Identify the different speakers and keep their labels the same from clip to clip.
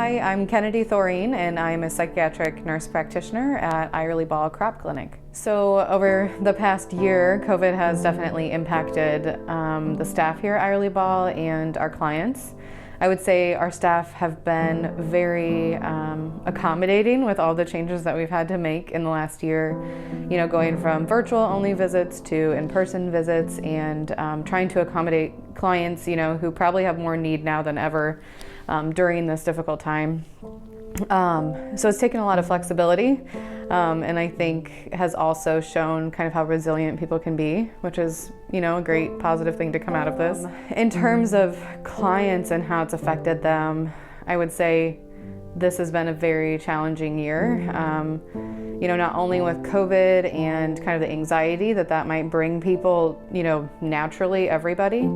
Speaker 1: Hi, I'm Kennedy Thoreen, and I'm a psychiatric nurse practitioner at Eyerly Ball Crop Clinic. So over the past year, COVID has definitely impacted the staff here at Eyerly Ball and our clients. I would say our staff have been very accommodating with all the changes that we've had to make in the last year. You know, going from virtual only visits to in-person visits and trying to accommodate clients, you know, who probably have more need now than ever during this difficult time. So it's taken a lot of flexibility, and I think has also shown kind of how resilient people can be, which is, you know, a great positive thing to come out of this. In terms of clients and how it's affected them, I would say this has been a very challenging year. You know, not only with COVID and kind of the anxiety that might bring people, you know, naturally everybody.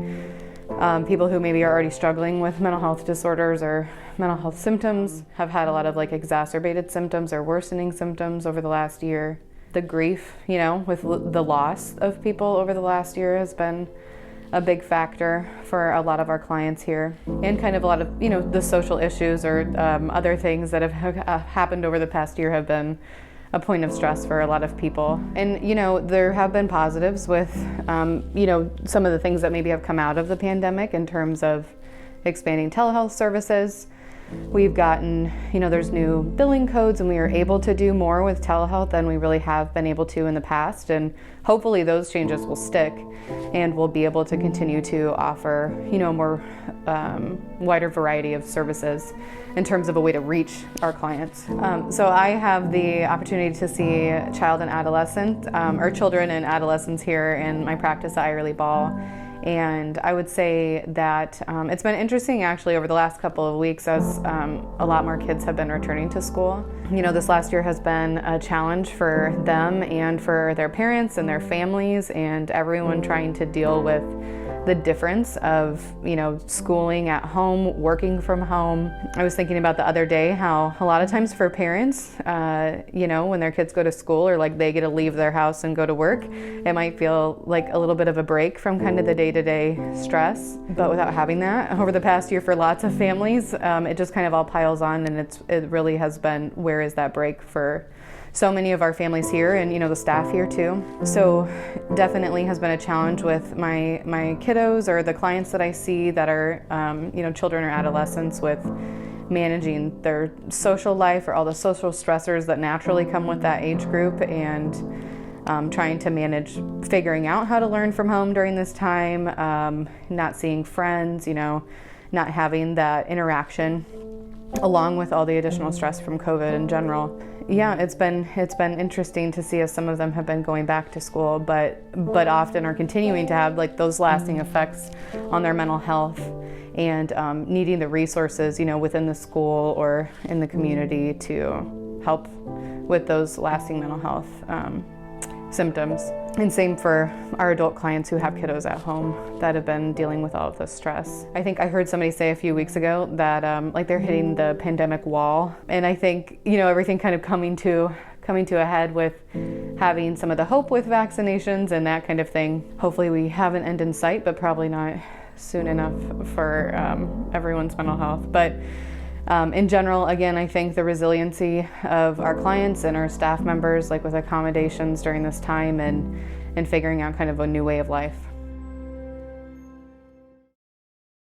Speaker 1: People who maybe are already struggling with mental health disorders or mental health symptoms have had a lot of like exacerbated symptoms or worsening symptoms over the last year. The grief, you know, with the loss of people over the last year has been a big factor for a lot of our clients here, and kind of a lot of, you know, the social issues or other things that have happened over the past year have been a point of stress for a lot of people. And, you know, there have been positives with, you know, some of the things that maybe have come out of the pandemic in terms of expanding telehealth services. We've gotten, you know, there's new billing codes, and we are able to do more with telehealth than we really have been able to in the past. And hopefully those changes will stick, and we'll be able to continue to offer, you know, more wider variety of services in terms of a way to reach our clients. So I have the opportunity to see child and adolescent, or children and adolescents here in my practice at Eyerly Ball. And I would say that it's been interesting actually over the last couple of weeks as a lot more kids have been returning to school. You know, this last year has been a challenge for them and for their parents and their families and everyone trying to deal with the difference of, you know, schooling at home, working from home. I was thinking about the other day how a lot of times for parents, you know, when their kids go to school or like they get to leave their house and go to work, it might feel like a little bit of a break from kind of the day-to-day stress. But without having that over the past year for lots of families, it just kind of all piles on, and it really has been, where is that break for so many of our families here, and, you know, the staff here too. So definitely has been a challenge with my kiddos or the clients that I see that are, you know, children or adolescents, with managing their social life or all the social stressors that naturally come with that age group, and trying to manage figuring out how to learn from home during this time, not seeing friends, you know, not having that interaction, along with all the additional stress from COVID in general. Yeah, it's been interesting to see as some of them have been going back to school, but often are continuing to have like those lasting effects on their mental health, and needing the resources, you know, within the school or in the community to help with those lasting mental health symptoms. And same for our adult clients who have kiddos at home that have been dealing with all of this stress. I think I heard somebody say a few weeks ago that like they're hitting the pandemic wall. And I think, you know, everything kind of coming to a head with having some of the hope with vaccinations and that kind of thing. Hopefully we have an end in sight, but probably not soon enough for everyone's mental health. But in general, again, I think the resiliency of our clients and our staff members, like with accommodations during this time and figuring out kind of a new way of life.